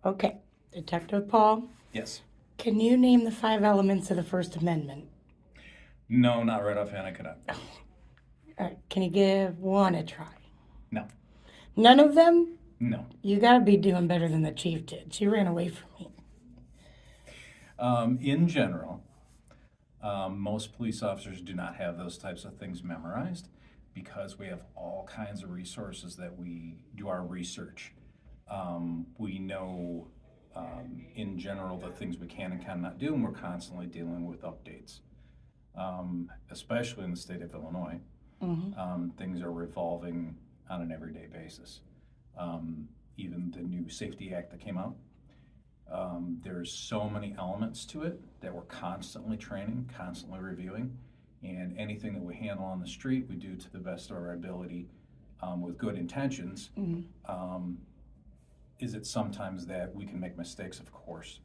Okay. Detective Paul, Yes. can you name the 5 elements of the First Amendment? No, not right offhand. I cannot. All right. Can you give one a try? No. None of them? No. You got to be doing better than the chief did. She ran away from me. In general, most police officers do not have those types of things memorized because we have all kinds of resources that we do our research. We know, in general, the things we can and cannot do, and we're constantly dealing with updates, especially in the state of Illinois. Things are revolving on an everyday basis. Even the new Safety Act that came out, there's so many elements to it that we're constantly training, constantly reviewing, and anything that we handle on the street, we do to the best of our ability with good intentions. Is it sometimes that we can make mistakes? Of course.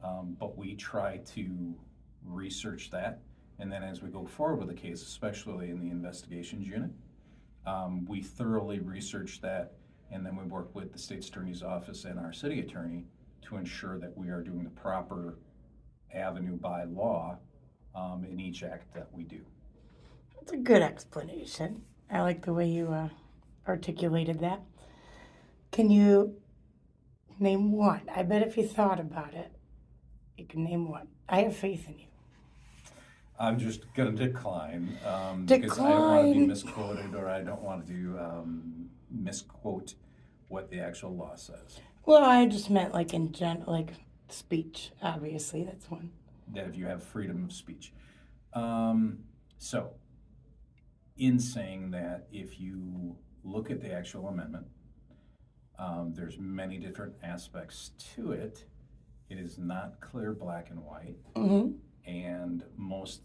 But we try to research that, and then as we go forward with the case, especially in the investigations unit, we thoroughly research that, and then we work with the state's attorney's office and our city attorney to ensure that we are doing the proper avenue by law in each act that we do. That's a good explanation. I like the way you articulated that. Can you name one? I bet if you thought about it, you can name one. I have faith in you. I'm just going to decline because I don't want to be Decline. misquoted, or I don't want to misquote what the actual law says. Well, I just meant like in like speech. Obviously, that's one. That if you have freedom of speech. So, in saying that, if you look at the actual amendment, there's many different aspects to it. It is not clear black and white, and most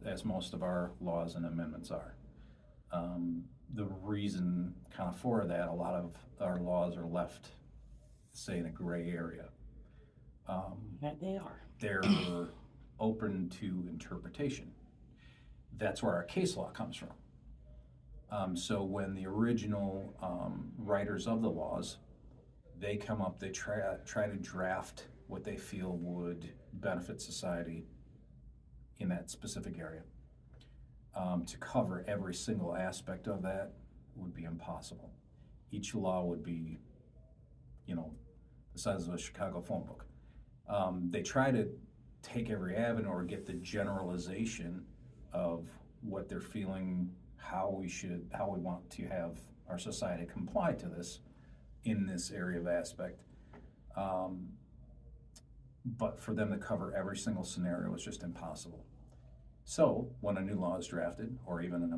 of our laws and amendments are. The reason kind of for that, a lot of our laws are left, say, in a gray area. That they are. They're open to interpretation. That's where our case law comes from. So when the original writers of the laws, they come up, they try to draft what they feel would benefit society in that specific area. To cover every single aspect of that would be impossible. Each law would be, the size of a Chicago phone book. They try to take every avenue or get the generalization of what they're feeling, how we want to have our society comply to this in this area of aspect. But for them to cover every single scenario is just impossible. So when a new law is drafted or even an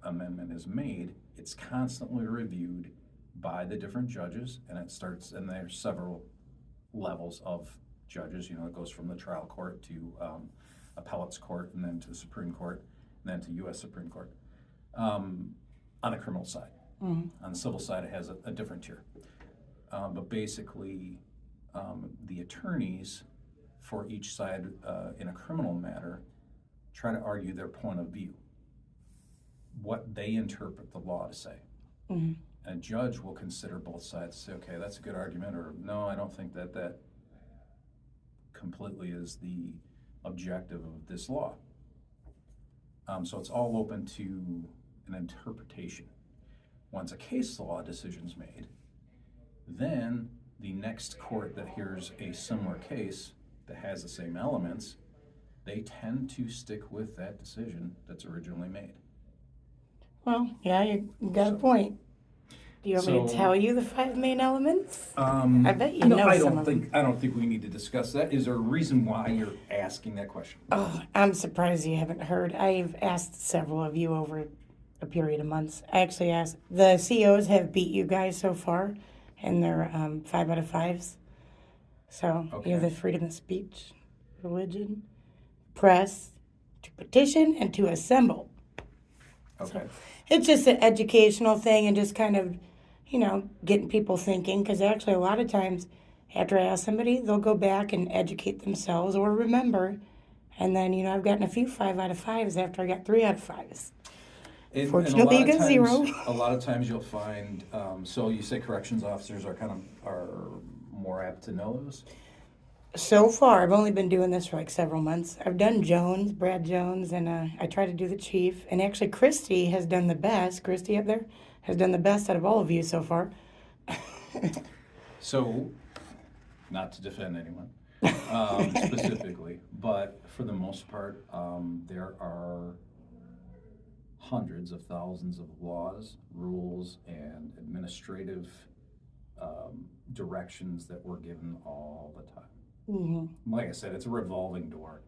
amendment is made, it's constantly reviewed by the different judges, and there's several levels of judges. It goes from the trial court to appellate's court, and then to the Supreme Court, and then to U.S. Supreme Court. On the criminal side. On the civil side, it has a different tier. But basically, the attorneys for each side in a criminal matter try to argue their point of view, what they interpret the law to say. And a judge will consider both sides, say, okay, that's a good argument, or no, I don't think that completely is the objective of this law. So it's all open to an interpretation. Once a case law decision is made, then the next court that hears a similar case that has the same elements, they tend to stick with that decision that's originally made. Well, yeah, you got a point. Do you want me to tell you the 5 main elements? I bet you know some of them. I don't think we need to discuss that. Is there a reason why you're asking that question? Oh, I'm surprised you haven't heard. I've asked several of you over a period of months. I actually asked. The COs have beat you guys so far, and they're 5 out of 5s. So you have the freedom of speech, religion, press, to petition, and to assemble. Okay. So it's just an educational thing and just kind of, getting people thinking. Because actually, a lot of times, after I ask somebody, they'll go back and educate themselves or remember. And then, I've gotten a few 5 out of 5s after I got 3 out of 5s. Fortunately, you get 0. A lot of times you'll find, so you say corrections officers are more apt to know those? So far, I've only been doing this for like several months. I've done Jones, Brad Jones, and I try to do the chief. And actually, Christy has done the best. Christy up there has done the best out of all of you so far. So, not to defend anyone specifically, but for the most part, there are hundreds of thousands of laws, rules, and administrative directions that we're given all the time. Like I said, it's a revolving door.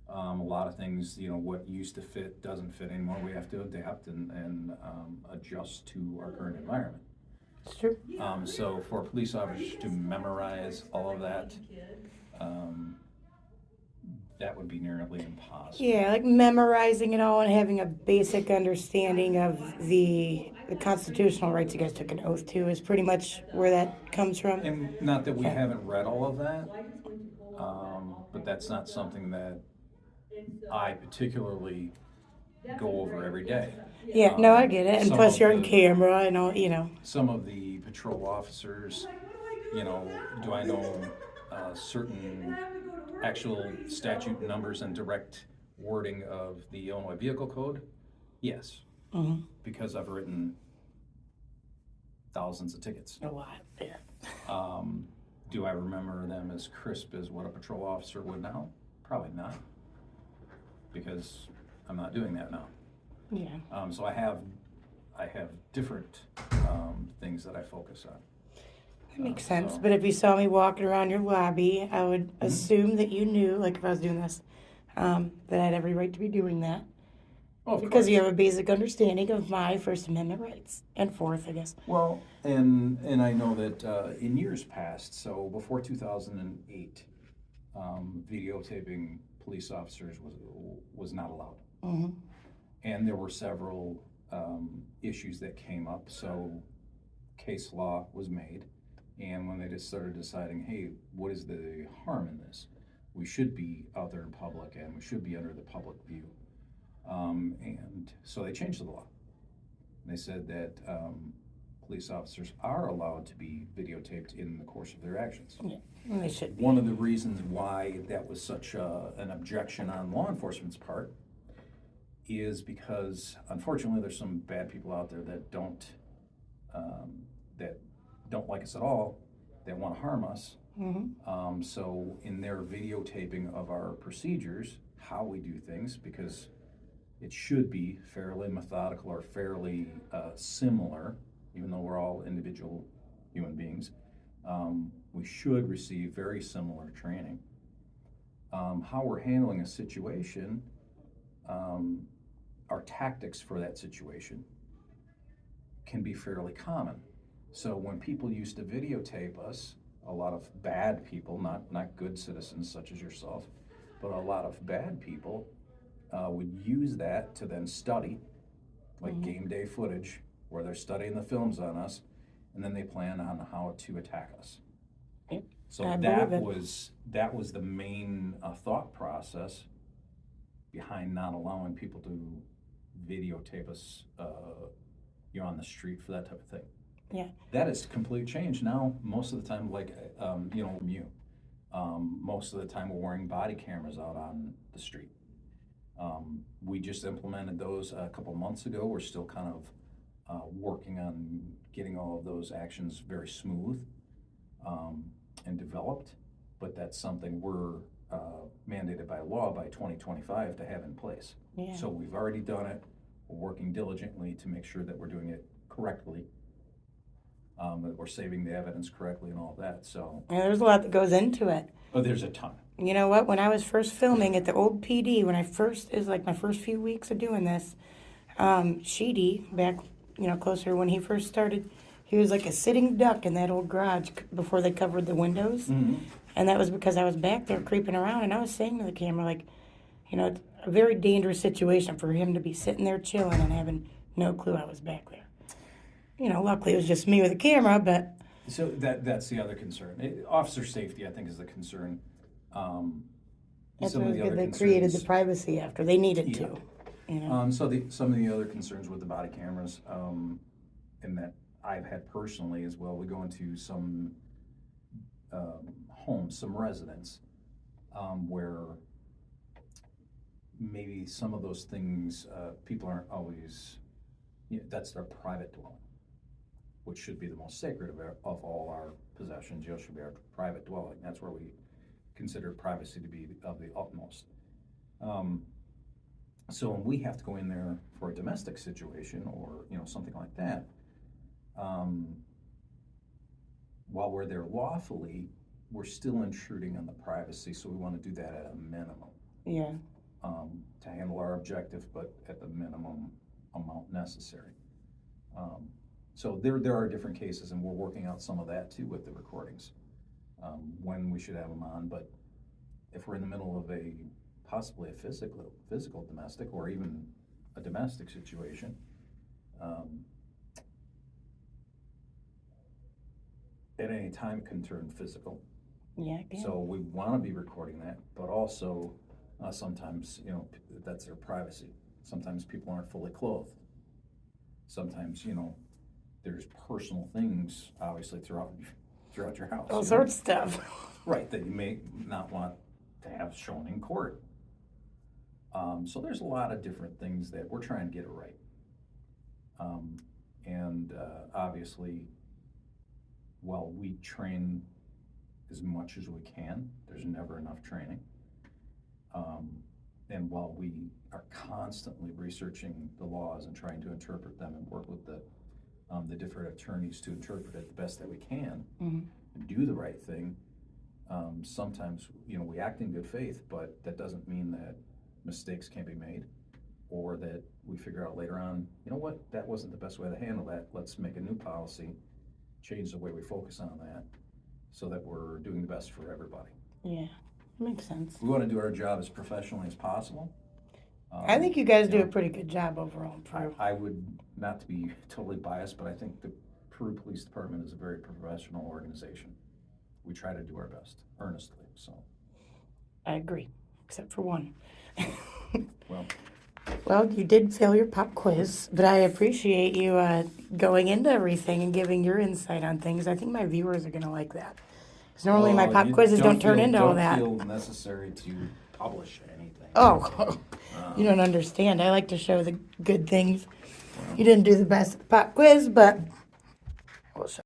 A lot of things, what used to fit doesn't fit anymore. We have to adapt and adjust to our current environment. It's true. So for police officers to memorize all of that, that would be nearly impossible. Yeah, like memorizing it all and having a basic understanding of the constitutional rights you guys took an oath to is pretty much where that comes from. And not that we haven't read all of that, but that's not something that I particularly go over every day. Yeah, no, I get it. And plus, you're on camera and all. Some of the patrol officers, do I know certain actual statute numbers and direct wording of the Illinois Vehicle Code? Yes, because I've written thousands of tickets. A lot, yeah. Do I remember them as crisp as what a patrol officer would now? Probably not, because I'm not doing that now. Yeah. So I have different things that I focus on. That makes sense. But if you saw me walking around your lobby, I would assume that you knew, like if I was doing this, that I had every right to be doing that. Well, because you have a basic understanding of my First Amendment rights. And Fourth, I guess. Well, and I know that in years past, so before 2008, videotaping police officers was not allowed. And there were several issues that came up, so case law was made. And when they just started deciding, hey, what is the harm in this? We should be out there in public and we should be under the public view. And so they changed the law. They said that police officers are allowed to be videotaped in the course of their actions. Yeah, and they should be. One of the reasons why that was such an objection on law enforcement's part is because, unfortunately, there's some bad people out there that don't like us at all, that want to harm us. So in their videotaping of our procedures, how we do things, because it should be fairly methodical or fairly similar, even though we're all individual human beings, we should receive very similar training. How we're handling a situation, our tactics for that situation can be fairly common. So when people used to videotape us, a lot of bad people, not good citizens such as yourself, but a lot of bad people would use that to then study, like game day footage, where they're studying the films on us, and then they plan on how to attack us. So that was the main thought process behind not allowing people to videotape us, on the street for that type of thing. Yeah. That has completely changed now. Most of the time, like most of the time we're wearing body cameras out on the street. We just implemented those a couple months ago. We're still kind of working on getting all of those actions very smooth and developed, but that's something we're mandated by law by 2025 to have in place. Yeah. So we've already done it. We're working diligently to make sure that we're doing it correctly, that we're saving the evidence correctly and all of that. So yeah, there's a lot that goes into it. Oh, there's a ton. You know what? When I was first filming at the old PD, it was like my first few weeks of doing this, Sheedy, back, closer when he first started, he was like a sitting duck in that old garage before they covered the windows. And that was because I was back there creeping around, and I was saying to the camera, like, it's a very dangerous situation for him to be sitting there chilling and having no clue I was back there. Luckily it was just me with a camera, but... So that's the other concern. Officer safety, I think, is the concern. That's what was good. They created the privacy after. They needed to. Some of the other concerns with the body cameras, and that I've had personally as well, we go into some homes, some residents, where maybe some of those things, people aren't always, that's their private dwelling, which should be the most sacred of all our possessions. Yours should be our private dwelling. That's where we consider privacy to be of the utmost. So when we have to go in there for a domestic situation or, something like that, while we're there lawfully, we're still intruding on the privacy, so we want to do that at a minimum. Yeah. To handle our objective, but at the minimum amount necessary. So there are different cases, and we're working out some of that too with the recordings, when we should have them on. But if we're in the middle of possibly a physical domestic, or even a domestic situation, at any time can turn physical. Yeah. So we want to be recording that, but also sometimes, that's their privacy. Sometimes people aren't fully clothed. Sometimes, there's personal things, obviously, throughout your house. All sorts of stuff. Right, that you may not want to have shown in court. So there's a lot of different things that we're trying to get it right. And obviously, while we train as much as we can, there's never enough training. And while we are constantly researching the laws and trying to interpret them and work with the different attorneys to interpret it the best that we can, Mm-hmm. and do the right thing, sometimes, we act in good faith, but that doesn't mean that mistakes can't be made, or that we figure out later on, that wasn't the best way to handle that. Let's make a new policy, change the way we focus on that, so that we're doing the best for everybody. Yeah, makes sense. We want to do our job as professionally as possible. I think you guys do a pretty good job overall. I would, not to be totally biased, but I think the Peru Police Department is a very professional organization. We try to do our best, earnestly, so. I agree, except for one. Well, you did fail your pop quiz, but I appreciate you going into everything and giving your insight on things. I think my viewers are going to like that. Because normally my pop quizzes don't turn into all that. Don't feel necessary to publish anything. Oh, you don't understand. I like to show the good things. You didn't do the best at the pop quiz, but we'll show.